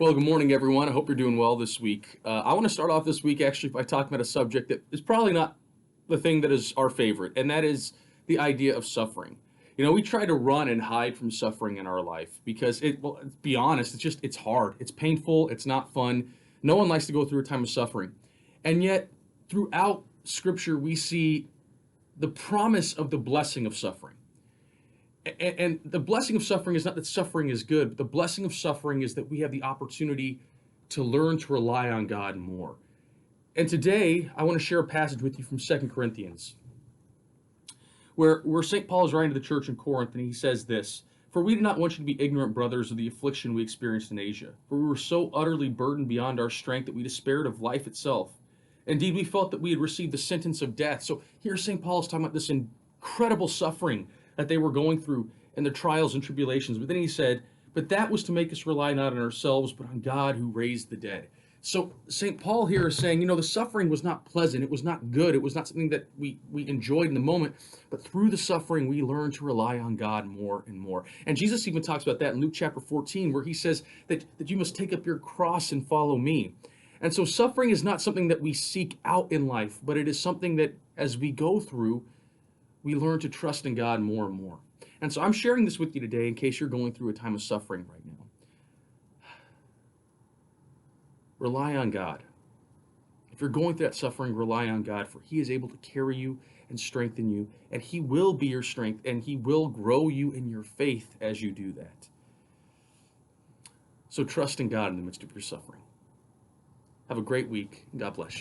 Well, good morning, everyone. I hope you're doing well this week. I want to start off this week actually by talking about a subject that is probably not the thing that is our favorite, and that is the idea of suffering. You know, we try to run and hide from suffering in our life because well, let's be honest, it's hard, it's painful, it's not fun. No one likes to go through a time of suffering. And yet, throughout Scripture, we see the promise of the blessing of suffering. And the blessing of suffering is not that suffering is good, but the blessing of suffering is that we have the opportunity to learn to rely on God more. And today, I want to share a passage with you from Second Corinthians, where St. Paul is writing to the church in Corinth, and he says this: For we do not want you to be ignorant, brothers, of the affliction we experienced in Asia. For we were so utterly burdened beyond our strength that we despaired of life itself. Indeed, we felt that we had received the sentence of death. So here St. Paul is talking about this incredible suffering that they were going through and the trials and tribulations. But then he said, but that was to make us rely not on ourselves, but on God who raised the dead. So St. Paul here is saying, the suffering was not pleasant. It was not good. It was not something that we enjoyed in the moment. But through the suffering, we learn to rely on God more and more. And Jesus even talks about that in Luke chapter 14, where he says that you must take up your cross and follow me. And so suffering is not something that we seek out in life, but it is something that as we go through, we learn to trust in God more and more. And so I'm sharing this with you today in case you're going through a time of suffering right now. Rely on God. If you're going through that suffering, rely on God, for he is able to carry you and strengthen you, and he will be your strength, and he will grow you in your faith as you do that. So trust in God in the midst of your suffering. Have a great week, and God bless you.